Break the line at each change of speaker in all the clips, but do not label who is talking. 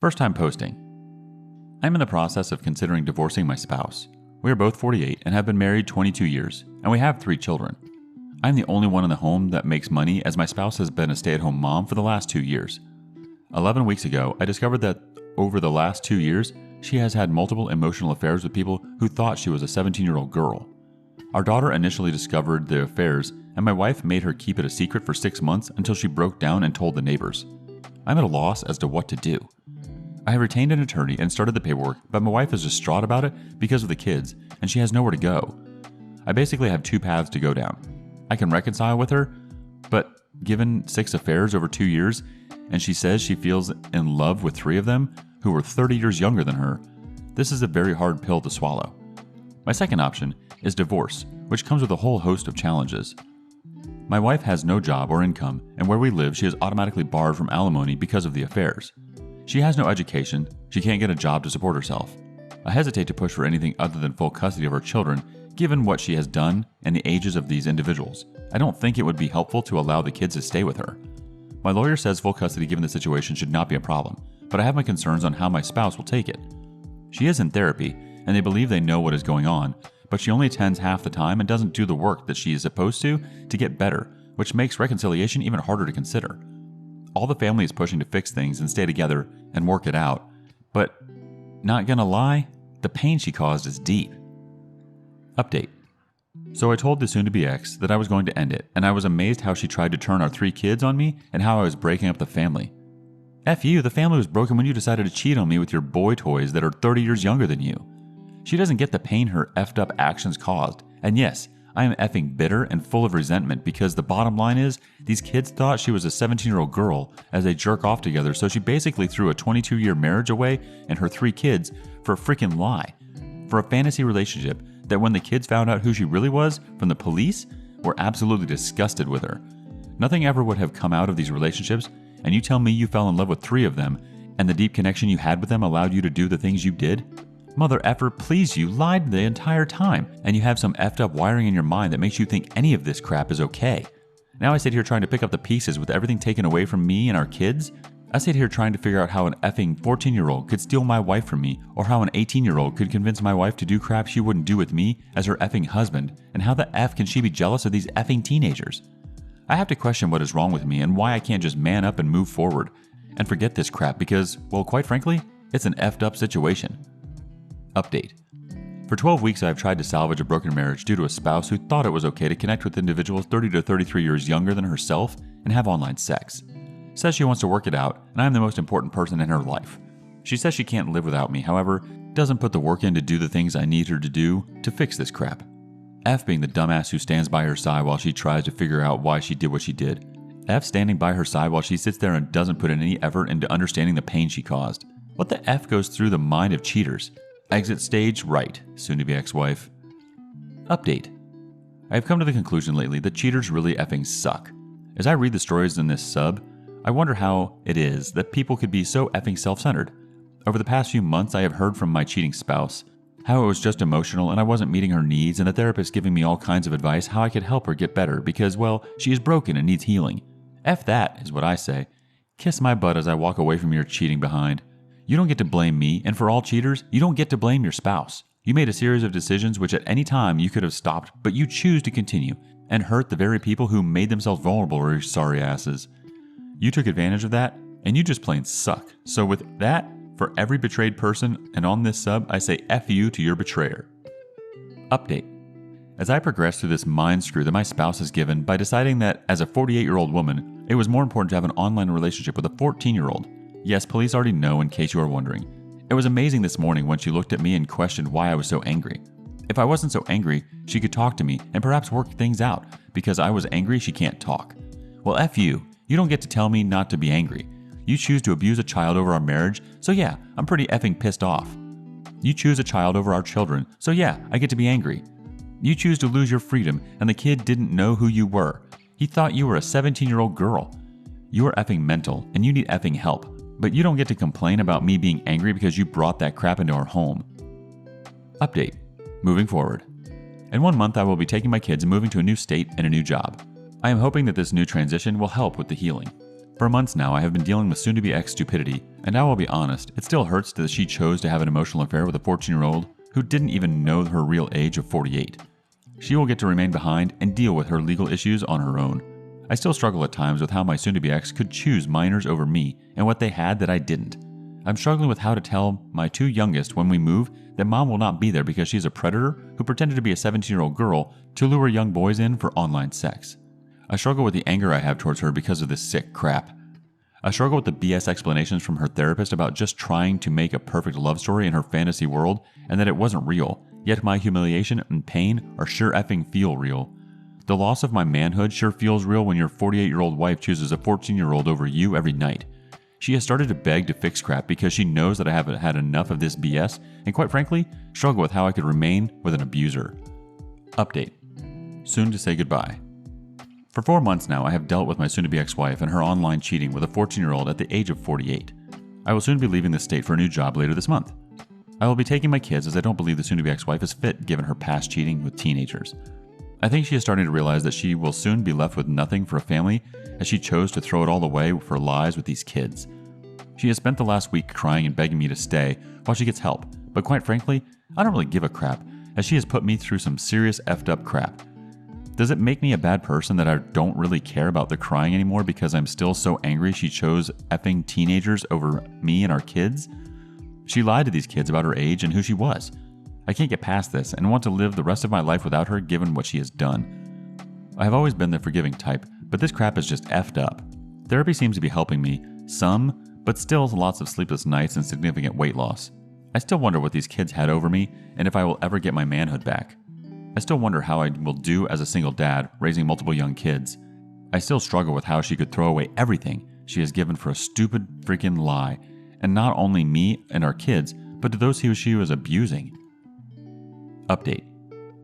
First time posting. I'm in the process of considering divorcing my spouse. We are both 48 and have been married 22 years, and we have 3 children. I'm the only one in the home that makes money, as my spouse has been a stay-at-home mom for the last 2 years. 11 weeks ago, I discovered that over the last 2 years, she has had multiple emotional affairs with people who thought she was a 17-year-old girl. Our daughter initially discovered the affairs, and my wife made her keep it a secret for 6 months until she broke down and told the neighbors. I'm at a loss as to what to do. I have retained an attorney and started the paperwork, but my wife is distraught about it because of the kids, and she has nowhere to go. I basically have 2 paths to go down. I can reconcile with her, but given 6 affairs over 2 years, and she says she feels in love with 3 of them, who were 30 years younger than her, this is a very hard pill to swallow. My second option is divorce, which comes with a whole host of challenges. My wife has no job or income, and where we live, she is automatically barred from alimony because of the affairs. She has no education, she can't get a job to support herself. I hesitate to push for anything other than full custody of her children, given what she has done and the ages of these individuals. I don't think it would be helpful to allow the kids to stay with her. My lawyer says full custody given the situation should not be a problem, but I have my concerns on how my spouse will take it. She is in therapy, and they believe they know what is going on, but she only attends half the time and doesn't do the work that she is supposed to get better, which makes reconciliation even harder to consider. All the family is pushing to fix things and stay together and work it out, but not gonna lie, the pain she caused is deep. Update. So I told the soon-to-be ex that I was going to end it, and I was amazed how she tried to turn our 3 kids on me and how I was breaking up the family. F you, the family was broken when you decided to cheat on me with your boy toys that are 30 years younger than you. She doesn't get the pain her effed up actions caused, and yes, I am effing bitter and full of resentment because the bottom line is, these kids thought she was a 17-year-old girl as they jerk off together, so she basically threw a 22-year marriage away and her 3 kids for a freaking lie. For a fantasy relationship that when the kids found out who she really was from the police, were absolutely disgusted with her. Nothing ever would have come out of these relationships, and you tell me you fell in love with 3 of them, and the deep connection you had with them allowed you to do the things you did? Mother effer, please, you lied the entire time, and you have some effed up wiring in your mind that makes you think any of this crap is okay. Now I sit here trying to pick up the pieces with everything taken away from me and our kids. I sit here trying to figure out how an effing 14-year-old could steal my wife from me, or how an 18-year-old could convince my wife to do crap she wouldn't do with me as her effing husband, and how the F can she be jealous of these effing teenagers? I have to question what is wrong with me and why I can't just man up and move forward and forget this crap because, well, quite frankly, it's an effed up situation. Update. For 12 weeks I have tried to salvage a broken marriage due to a spouse who thought it was okay to connect with individuals 30 to 33 years younger than herself and have online sex. Says she wants to work it out, and I am the most important person in her life. She says she can't live without me, however, doesn't put the work in to do the things I need her to do to fix this crap. F being the dumbass who stands by her side while she tries to figure out why she did what she did. F standing by her side while she sits there and doesn't put in any effort into understanding the pain she caused. What the F goes through the mind of cheaters? Exit stage right, soon-to-be ex-wife. Update. I have come to the conclusion lately that cheaters really effing suck. As I read the stories in this sub, I wonder how it is that people could be so effing self-centered. Over the past few months, I have heard from my cheating spouse how it was just emotional and I wasn't meeting her needs, and the therapist giving me all kinds of advice how I could help her get better because, well, she is broken and needs healing. F that is what I say. Kiss my butt as I walk away from your cheating behind. You don't get to blame me, and for all cheaters, you don't get to blame your spouse. You made a series of decisions which at any time you could have stopped, but you choose to continue and hurt the very people who made themselves vulnerable or your sorry asses. You took advantage of that, and you just plain suck. So with that, for every betrayed person, and on this sub, I say F you to your betrayer. Update. As I progress through this mind screw that my spouse has given by deciding that as a 48-year-old woman, it was more important to have an online relationship with a 14-year-old. Yes, police already know in case you are wondering. It was amazing this morning when she looked at me and questioned why I was so angry. If I wasn't so angry, she could talk to me and perhaps work things out. Because I was angry, she can't talk. Well, F you. You don't get to tell me not to be angry. You choose to abuse a child over our marriage, so yeah, I'm pretty effing pissed off. You choose a child over our children, so yeah, I get to be angry. You choose to lose your freedom, and the kid didn't know who you were. He thought you were a 17-year-old girl. You are effing mental, and you need effing help. But you don't get to complain about me being angry because you brought that crap into our home. Update. Moving forward. In 1 month, I will be taking my kids and moving to a new state and a new job. I am hoping that this new transition will help with the healing. For months now, I have been dealing with soon-to-be ex stupidity, and I will be honest, it still hurts that she chose to have an emotional affair with a 14-year-old who didn't even know her real age of 48. She will get to remain behind and deal with her legal issues on her own. I still struggle at times with how my soon-to-be ex could choose minors over me and what they had that I didn't. I'm struggling with how to tell my two youngest when we move that mom will not be there because she's a predator who pretended to be a 17-year-old girl to lure young boys in for online sex. I struggle with the anger I have towards her because of this sick crap. I struggle with the BS explanations from her therapist about just trying to make a perfect love story in her fantasy world and that it wasn't real, yet my humiliation and pain are sure effing feel real. The loss of my manhood sure feels real when your 48-year-old wife chooses a 14-year-old over you every night. She has started to beg to fix crap because she knows that I haven't had enough of this BS and quite frankly, struggle with how I could remain with an abuser. Update. Soon to say goodbye. For 4 months now, I have dealt with my soon-to-be ex-wife and her online cheating with a 14-year-old at the age of 48. I will soon be leaving the state for a new job later this month. I will be taking my kids as I don't believe the soon-to-be ex-wife is fit given her past cheating with teenagers. I think she is starting to realize that she will soon be left with nothing for a family as she chose to throw it all away for lies with these kids. She has spent the last week crying and begging me to stay while she gets help, but quite frankly, I don't really give a crap as she has put me through some serious effed up crap. Does it make me a bad person that I don't really care about the crying anymore because I'm still so angry she chose effing teenagers over me and our kids? She lied to these kids about her age and who she was. I can't get past this and want to live the rest of my life without her given what she has done. I have always been the forgiving type, but this crap is just effed up. Therapy seems to be helping me, some, but still lots of sleepless nights and significant weight loss. I still wonder what these kids had over me and if I will ever get my manhood back. I still wonder how I will do as a single dad, raising multiple young kids. I still struggle with how she could throw away everything she has given for a stupid freaking lie, and not only me and our kids, but to those who she was abusing. Update.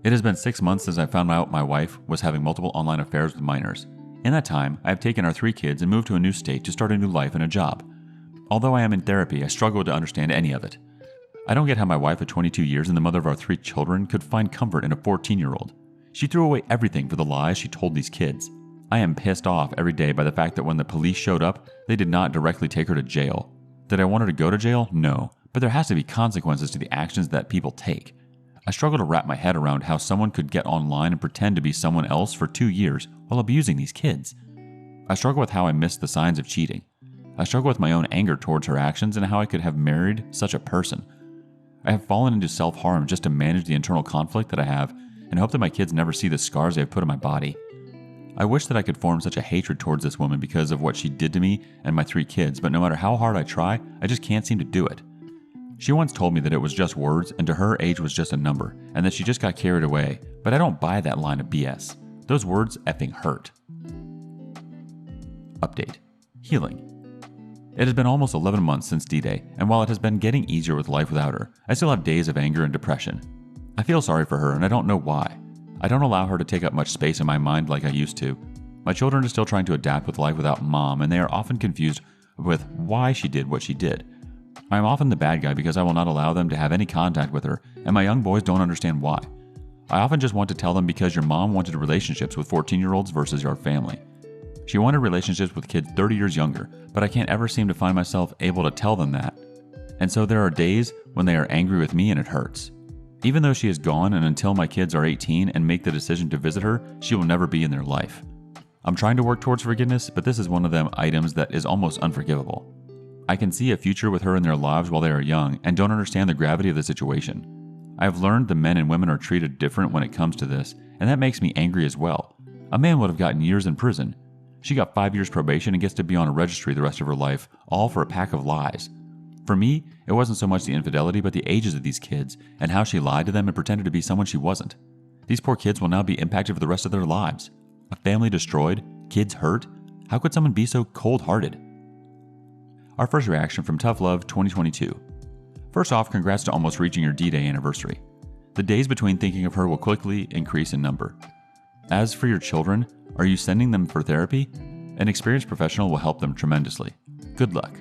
It has been 6 months since I found out my wife was having multiple online affairs with minors. In that time, I have taken our 3 kids and moved to a new state to start a new life and a job. Although I am in therapy, I struggle to understand any of it. I don't get how my wife of 22 years and the mother of our 3 children could find comfort in a 14-year-old. She threw away everything for the lies she told these kids. I am pissed off every day by the fact that when the police showed up, they did not directly take her to jail. Did I want her to go to jail? No, but there has to be consequences to the actions that people take. I struggle to wrap my head around how someone could get online and pretend to be someone else for 2 years while abusing these kids. I struggle with how I missed the signs of cheating. I struggle with my own anger towards her actions and how I could have married such a person. I have fallen into self-harm just to manage the internal conflict that I have and hope that my kids never see the scars I have put on my body. I wish that I could form such a hatred towards this woman because of what she did to me and my 3 kids, but no matter how hard I try, I just can't seem to do it. She once told me that it was just words and to her age was just a number and that she just got carried away, but I don't buy that line of BS. Those words effing hurt. Update. Healing. It has been almost 11 months since D-Day, and while it has been getting easier with life without her, I still have days of anger and depression. I feel sorry for her and I don't know why. I don't allow her to take up much space in my mind like I used to. My children are still trying to adapt with life without mom, and they are often confused with why she did what she did. I am often the bad guy because I will not allow them to have any contact with her, and my young boys don't understand why. I often just want to tell them because your mom wanted relationships with 14-year-olds versus your family. She wanted relationships with kids 30 years younger, but I can't ever seem to find myself able to tell them that. And so there are days when they are angry with me and it hurts. Even though she is gone and until my kids are 18 and make the decision to visit her, she will never be in their life. I'm trying to work towards forgiveness, but this is one of them items that is almost unforgivable. I can see a future with her in their lives while they are young and don't understand the gravity of the situation. I have learned the men and women are treated different when it comes to this, and that makes me angry as well. A man would have gotten years in prison. She got 5 years probation and gets to be on a registry the rest of her life, all for a pack of lies. For me, it wasn't so much the infidelity, but the ages of these kids and how she lied to them and pretended to be someone she wasn't. These poor kids will now be impacted for the rest of their lives. A family destroyed, kids hurt. How could someone be so cold-hearted? Our first reaction from Tough Love 2022. First off, congrats to almost reaching your D-Day anniversary. The days between thinking of her will quickly increase in number. As for your children, are you sending them for therapy? An experienced professional will help them tremendously. Good luck.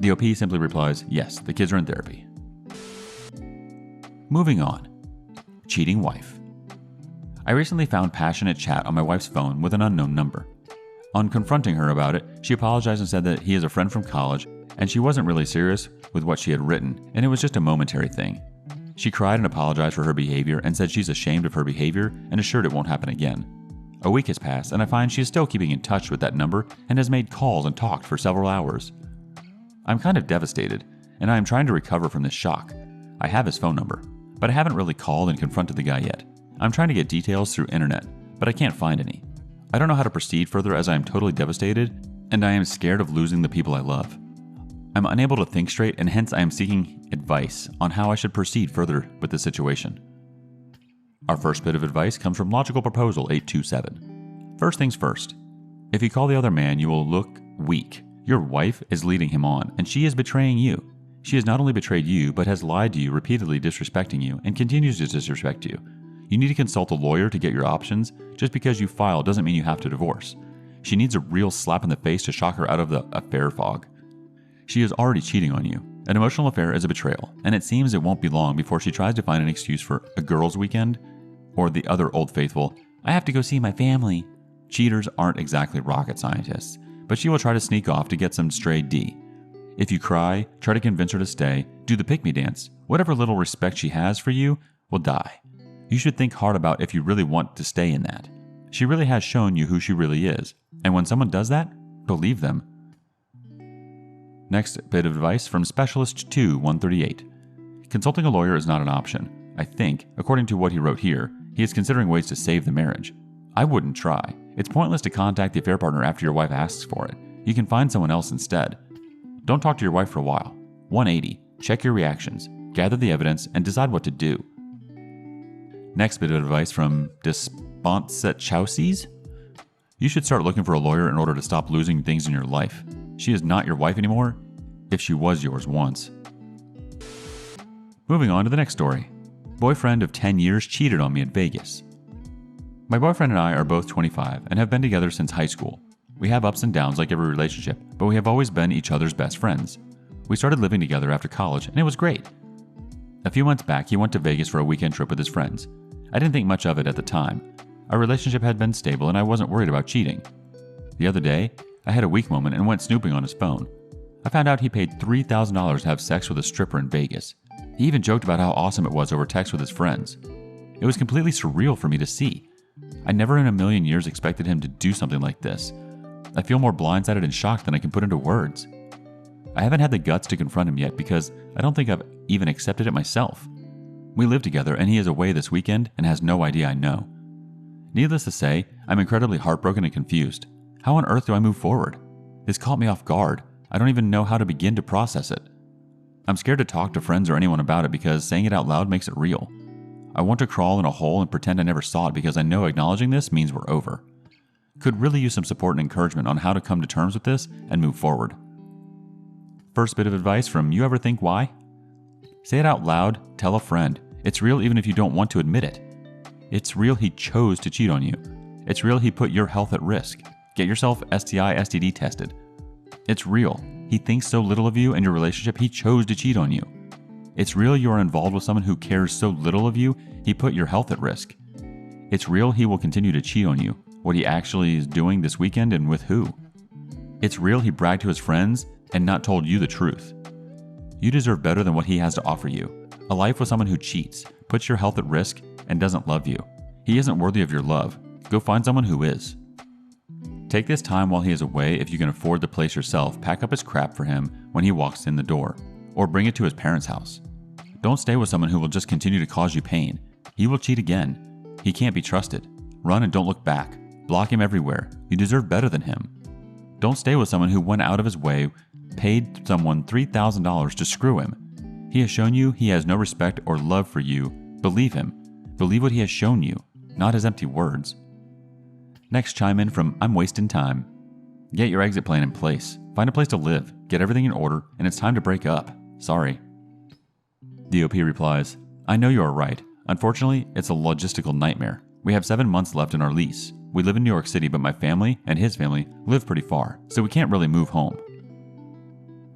The OP simply replies, yes, the kids are in therapy. Moving on. Cheating wife. I recently found passionate chat on my wife's phone with an unknown number. On confronting her about it, she apologized and said that he is a friend from college and she wasn't really serious with what she had written and it was just a momentary thing. She cried and apologized for her behavior and said she's ashamed of her behavior and assured it won't happen again. A week has passed and I find she is still keeping in touch with that number and has made calls and talked for several hours. I'm kind of devastated and I am trying to recover from this shock. I have his phone number, but I haven't really called and confronted the guy yet. I'm trying to get details through internet, but I can't find any. I don't know how to proceed further as I am totally devastated and I am scared of losing the people I love. I'm unable to think straight and hence I am seeking advice on how I should proceed further with this situation. Our first bit of advice comes from Logical Proposal 827. First things first. If you call the other man, you will look weak. Your wife is leading him on and she is betraying you. She has not only betrayed you, but has lied to you, repeatedly disrespecting you, and continues to disrespect you. You need to consult a lawyer to get your options. Just because you file doesn't mean you have to divorce. She needs a real slap in the face to shock her out of the affair fog. She is already cheating on you. An emotional affair is a betrayal, and it seems it won't be long before she tries to find an excuse for a girls' weekend, or the other old faithful, I have to go see my family. Cheaters aren't exactly rocket scientists, but she will try to sneak off to get some stray D. If you cry, try to convince her to stay, do the pick-me dance, whatever little respect she has for you will die. You should think hard about if you really want to stay in that. She really has shown you who she really is, and when someone does that, believe them. Next bit of advice from Specialist 2 138. Consulting a lawyer is not an option. I think, according to what he wrote here, he is considering ways to save the marriage. I wouldn't try. It's pointless to contact the affair partner after your wife asks for it. You can find someone else instead. Don't talk to your wife for a while. 180. Check your reactions, gather the evidence, and decide what to do. Next bit of advice from Chauces. You should start looking for a lawyer in order to stop losing things in your life. She is not your wife anymore, if she was yours once. Moving on to the next story. Boyfriend of 10 years cheated on me at Vegas. My boyfriend and I are both 25 and have been together since high school. We have ups and downs like every relationship, but we have always been each other's best friends. We started living together after college and it was great. A few months back, he went to Vegas for a weekend trip with his friends. I didn't think much of it at the time. Our relationship had been stable and I wasn't worried about cheating. The other day, I had a weak moment and went snooping on his phone. I found out he paid $3,000 to have sex with a stripper in Vegas. He even joked about how awesome it was over text with his friends. It was completely surreal for me to see. I never in a million years expected him to do something like this. I feel more blindsided and shocked than I can put into words. I haven't had the guts to confront him yet because I don't think I've even accepted it myself. We live together and he is away this weekend and has no idea I know. Needless to say, I'm incredibly heartbroken and confused. How on earth do I move forward? This caught me off guard. I don't even know how to begin to process it. I'm scared to talk to friends or anyone about it because saying it out loud makes it real. I want to crawl in a hole and pretend I never saw it because I know acknowledging this means we're over. Could really use some support and encouragement on how to come to terms with this and move forward. First bit of advice from You Ever Think Why? Say it out loud, tell a friend. It's real even if you don't want to admit it. It's real he chose to cheat on you. It's real he put your health at risk. Get yourself STI, STD tested. It's real. He thinks so little of you and your relationship he chose to cheat on you. It's real you are involved with someone who cares so little of you he put your health at risk. It's real he will continue to cheat on you, what he actually is doing this weekend and with who. It's real he bragged to his friends and not told you the truth. You deserve better than what he has to offer you. A life with someone who cheats, puts your health at risk, and doesn't love you. He isn't worthy of your love. Go find someone who is. Take this time while he is away if you can afford the place yourself, pack up his crap for him when he walks in the door, or bring it to his parents' house. Don't stay with someone who will just continue to cause you pain. He will cheat again. He can't be trusted. Run and don't look back. Block him everywhere. You deserve better than him. Don't stay with someone who went out of his way, paid someone $3,000 to screw him. He has shown you he has no respect or love for you. Believe him. Believe what he has shown you, not his empty words. Next chime in from I'm Wasting Time. Get your exit plan in place. Find a place to live. Get everything in order, and it's time to break up. Sorry. DOP replies, I know you are right. Unfortunately, it's a logistical nightmare. We have 7 months left in our lease. We live in New York City, but my family and his family live pretty far, so we can't really move home.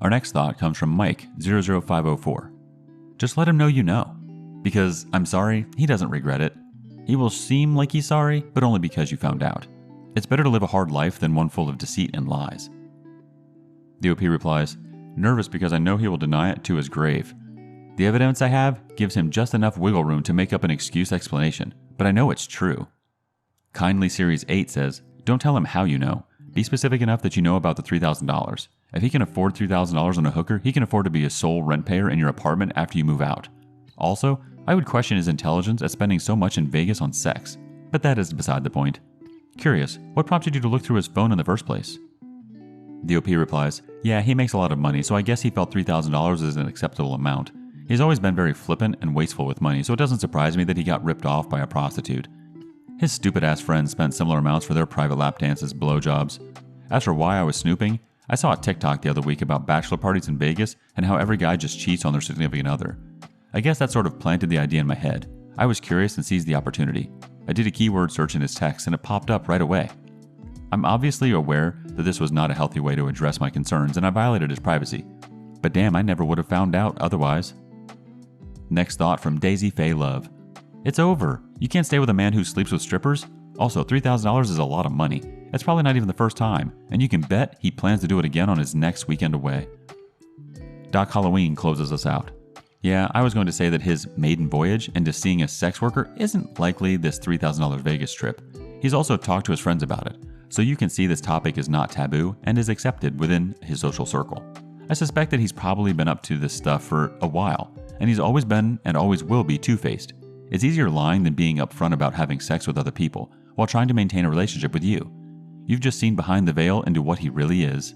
Our next thought comes from Mike 00504. Just let him know you know. Because, I'm sorry, he doesn't regret it. He will seem like he's sorry, but only because you found out. It's better to live a hard life than one full of deceit and lies. The OP replies, nervous because I know he will deny it to his grave. The evidence I have gives him just enough wiggle room to make up an excuse explanation, but I know it's true. Kindly Series 8 says, don't tell him how you know. Be specific enough that you know about the $3,000. If he can afford $3,000 on a hooker, he can afford to be a sole rent payer in your apartment after you move out. Also, I would question his intelligence at spending so much in Vegas on sex, but that is beside the point. Curious, what prompted you to look through his phone in the first place? The OP replies, yeah, he makes a lot of money, so I guess he felt $3,000 is an acceptable amount. He's always been very flippant and wasteful with money, so it doesn't surprise me that he got ripped off by a prostitute. His stupid-ass friends spent similar amounts for their private lap dances, blowjobs. As for why I was snooping, I saw a TikTok the other week about bachelor parties in Vegas and how every guy just cheats on their significant other. I guess that sort of planted the idea in my head. I was curious and seized the opportunity. I did a keyword search in his text and it popped up right away. I'm obviously aware that this was not a healthy way to address my concerns and I violated his privacy. But damn, I never would have found out otherwise. Next thought from Daisy Faye Love. It's over. You can't stay with a man who sleeps with strippers. Also, $3,000 is a lot of money. It's probably not even the first time, and you can bet he plans to do it again on his next weekend away. Doc Halloween closes us out. Yeah, I was going to say that his maiden voyage into seeing a sex worker isn't likely this $3,000 Vegas trip. He's also talked to his friends about it, so you can see this topic is not taboo and is accepted within his social circle. I suspect that he's probably been up to this stuff for a while, and he's always been and always will be two-faced. It's easier lying than being upfront about having sex with other people while trying to maintain a relationship with you. You've just seen behind the veil into what he really is.